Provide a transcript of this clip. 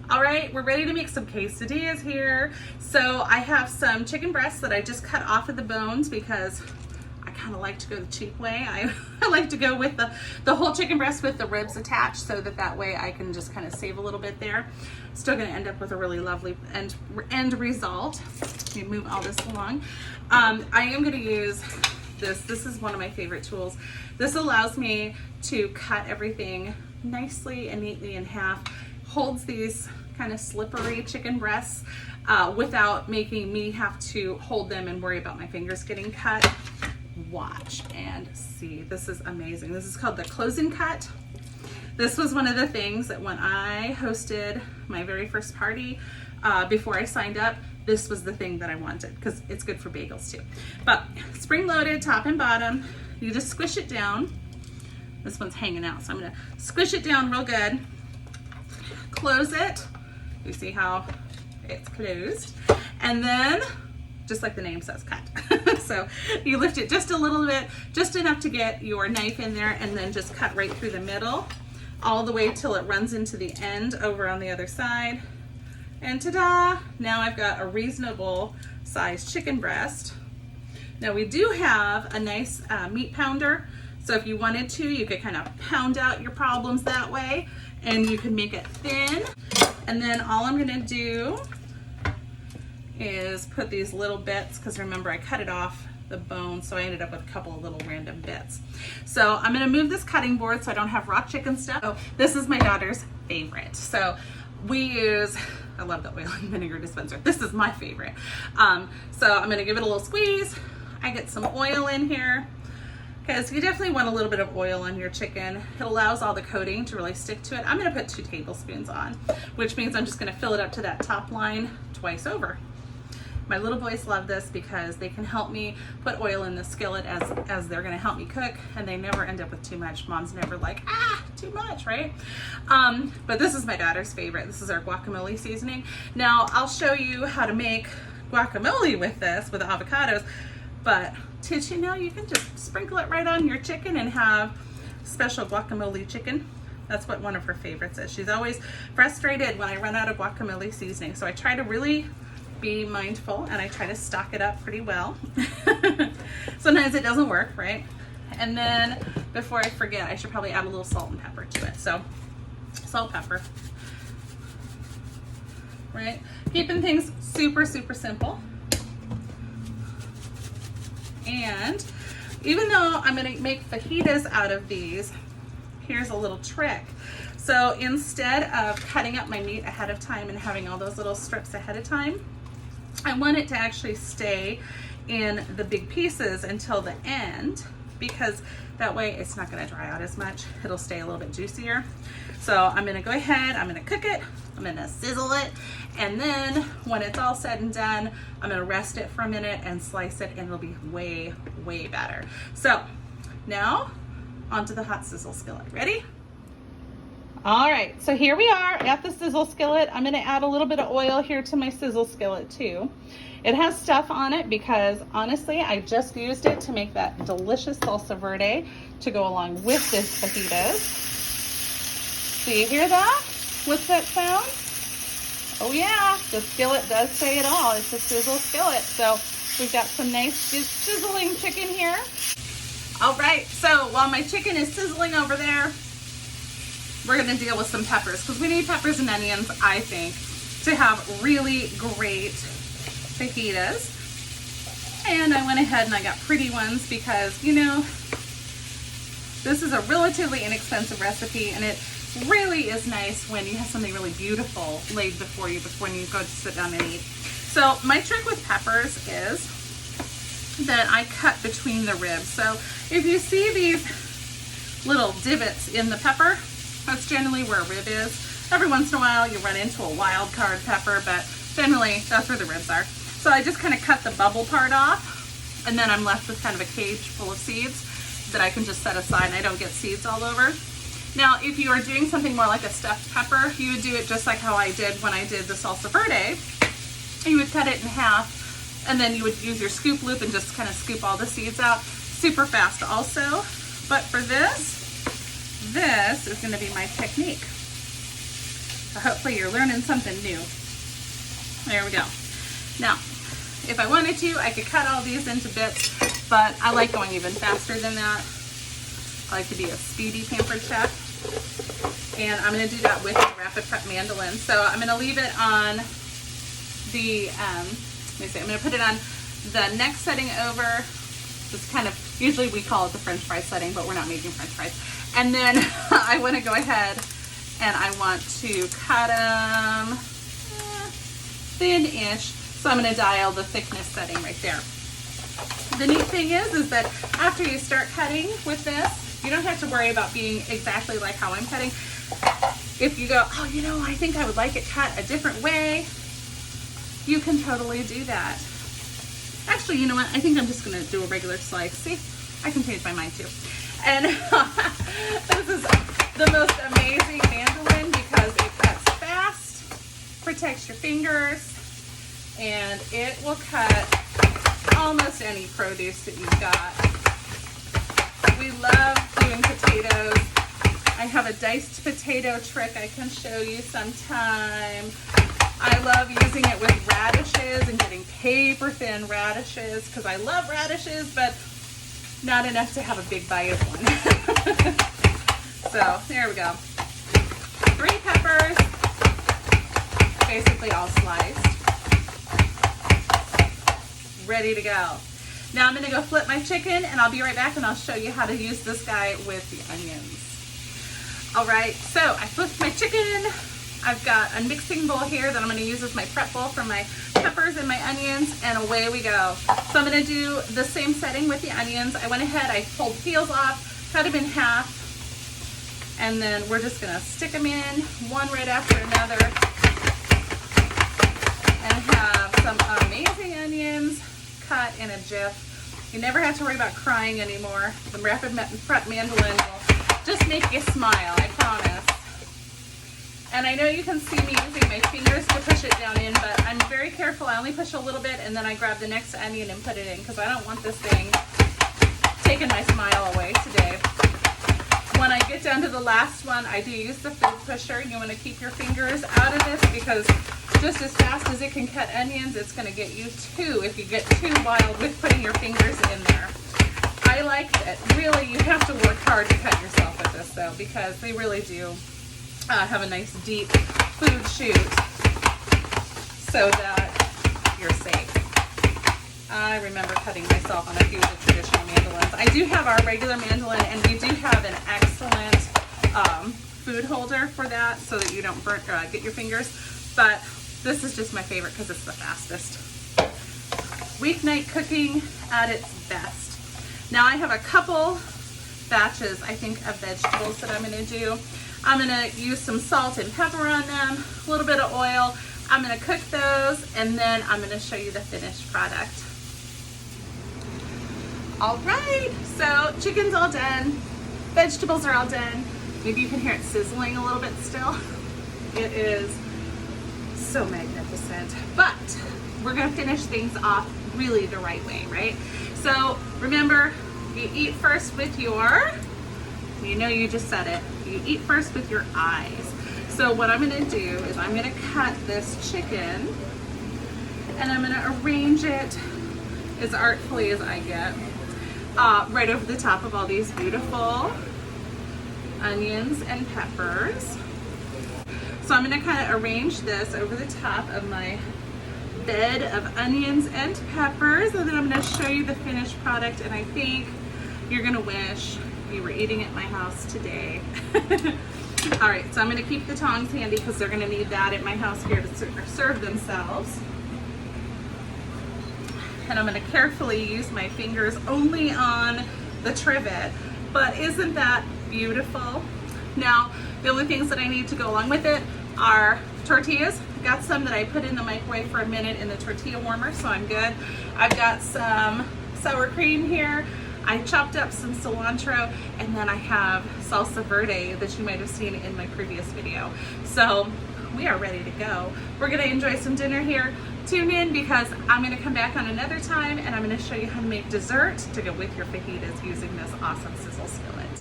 All right, we're ready to make some quesadillas here. So I have some chicken breasts that I just cut off of the bones because I kind of like to go the cheap way. I like to go with the whole chicken breast with the ribs attached so that way I can just kind of save a little bit there. Still gonna end up with a really lovely end result. Let me move all this along. I am gonna use this. This is one of my favorite tools. This allows me to cut everything nicely and neatly in half. Holds these kind of slippery chicken breasts without making me have to hold them and worry about my fingers getting cut. Watch and see. This is amazing. This is called the closing cut. This was one of the things that when I hosted my very first party before I signed up, this was the thing that I wanted because it's good for bagels too. But spring loaded, top and bottom. You just squish it down. This one's hanging out, so I'm gonna squish it down real good. Close it. You see how it's closed. And then, just like the name says, cut. So you lift it just a little bit, just enough to get your knife in there, and then just cut right through the middle, all the way till it runs into the end over on the other side. And ta-da! Now I've got a reasonable sized chicken breast. Now we do have a nice meat pounder, so if you wanted to, you could kind of pound out your problems that way, and you can make it thin. And then all I'm gonna do is put these little bits, because remember I cut it off the bone, so I ended up with a couple of little random bits. So I'm gonna move this cutting board so I don't have raw chicken stuff. So this is my daughter's favorite. So we use, I love the oil and vinegar dispenser. This is my favorite. So I'm gonna give it a little squeeze. I get some oil in here, because you definitely want a little bit of oil on your chicken. It allows all the coating to really stick to it. I'm gonna put 2 tablespoons on, which means I'm just gonna fill it up to that top line twice over. My little boys love this because they can help me put oil in the skillet as they're gonna help me cook, and they never end up with too much. Mom's never like, too much, right? But this is my daughter's favorite. This is our guacamole seasoning. Now, I'll show you how to make guacamole with this, with the avocados, but did you know you can just sprinkle it right on your chicken and have special guacamole chicken? That's what one of her favorites is. She's always frustrated when I run out of guacamole seasoning. So I try to really be mindful, and I try to stock it up pretty well. Sometimes it doesn't work, right? And then before I forget, I should probably add a little salt and pepper to it. So salt, pepper, right? Keeping things super, super simple. And even though I'm gonna make fajitas out of these, here's a little trick. So instead of cutting up my meat ahead of time and having all those little strips ahead of time, I want it to actually stay in the big pieces until the end, because that way it's not gonna dry out as much. It'll stay a little bit juicier. So I'm gonna go ahead, I'm gonna cook it, I'm gonna sizzle it, and then when it's all said and done, I'm gonna rest it for a minute and slice it, and it'll be way, way better. So now onto the hot sizzle skillet. Ready? All right, so here we are at the sizzle skillet. I'm gonna add a little bit of oil here to my sizzle skillet too. It has stuff on it because honestly, I just used it to make that delicious salsa verde to go along with this fajitas. Do you hear that? What's that sound? Oh yeah, the skillet does say it all. It's a sizzle skillet. So we've got some nice sizzling chicken here. All right, so while my chicken is sizzling over there, we're gonna deal with some peppers, because we need peppers and onions, I think, to have really great fajitas. And I went ahead and I got pretty ones because, you know, this is a relatively inexpensive recipe, and it really is nice when you have something really beautiful laid before you when you go to sit down and eat. So my trick with peppers is that I cut between the ribs. So if you see these little divots in the pepper, that's generally where a rib is. Every once in a while you run into a wild card pepper, but generally that's where the ribs are. So I just kind of cut the bubble part off, and then I'm left with kind of a cage full of seeds that I can just set aside, and I don't get seeds all over. Now, if you are doing something more like a stuffed pepper, you would do it just like how I did when I did the salsa verde. You would cut it in half, and then you would use your scoop loop and just kind of scoop all the seeds out. Super fast also. But for this is gonna be my technique. So hopefully you're learning something new. There we go. Now, if I wanted to, I could cut all these into bits, but I like going even faster than that. I like to be a speedy Pampered Chef. And I'm going to do that with the Rapid Prep mandolin. So I'm going to leave it on the, let me see, I'm going to put it on the next setting over. This kind of, usually we call it the French fry setting, but we're not making French fries. And then I want to go ahead and I want to cut them thin-ish. So I'm going to dial the thickness setting right there. The neat thing is that after you start cutting with this, you don't have to worry about being exactly like how I'm cutting. If you go, oh, you know, I think I would like it cut a different way, you can totally do that. Actually, you know what? I think I'm just going to do a regular slice. See, I can change my mind too. And this is the most amazing mandolin because it cuts fast, protects your fingers, and it will cut almost any produce that you've got. We love doing potatoes. I have a diced potato trick I can show you sometime. I love using it with radishes and getting paper thin radishes because I love radishes, but not enough to have a big bite of one. So there we go. 3 peppers, basically all sliced. Ready to go. Now I'm going to go flip my chicken and I'll be right back and I'll show you how to use this guy with the onions. Alright, so I flipped my chicken. I've got a mixing bowl here that I'm going to use as my prep bowl for my peppers and my onions, and away we go. So I'm going to do the same setting with the onions. I went ahead, I pulled peels off, cut them in half, and then we're just going to stick them in one right after another and have some amazing onions cut in a jiff. You never have to worry about crying anymore. The Rapid Prep mandolin will just make you smile, I promise. And I know you can see me using my fingers to push it down in, but I'm very careful. I only push a little bit and then I grab the next onion and put it in because I don't want this thing taking my smile away today. When I get down to the last one, I do use the food pusher. You want to keep your fingers out of this because just as fast as it can cut onions, it's going to get you too if you get too wild with putting your fingers in there. I like it. Really, you have to work hard to cut yourself with this though because they really do have a nice deep food chute so that you're safe. I remember cutting myself on a few of the traditional mandolins. I do have our regular mandolin and we do have an excellent food holder for that so that you don't get your fingers, but this is just my favorite because it's the fastest. Weeknight cooking at its best. Now I have a couple batches, I think, of vegetables that I'm going to do. I'm going to use some salt and pepper on them, a little bit of oil. I'm going to cook those and then I'm going to show you the finished product. All right, so chicken's all done, vegetables are all done. Maybe you can hear it sizzling a little bit still. It is so magnificent, but we're going to finish things off really the right way, right? So remember, you eat first with your, you know you just said it, you eat first with your eyes. So what I'm going to do is I'm going to cut this chicken and I'm going to arrange it as artfully as I get right over the top of all these beautiful onions and peppers. So I'm going to kind of arrange this over the top of my bed of onions and peppers, and then I'm going to show you the finished product, and I think you're going to wish you were eating at my house today. All right, so I'm going to keep the tongs handy because they're going to need that at my house here to serve themselves. And I'm going to carefully use my fingers only on the trivet, but isn't that beautiful? Now, the only things that I need to go along with it are tortillas. I've got some that I put in the microwave for a minute in the tortilla warmer, so I'm good. I've got some sour cream here. I chopped up some cilantro, and then I have salsa verde that you might have seen in my previous video. So we are ready to go. We're gonna enjoy some dinner here. Tune in because I'm gonna come back on another time and I'm gonna show you how to make dessert to go with your fajitas using this awesome Sizzle skillet.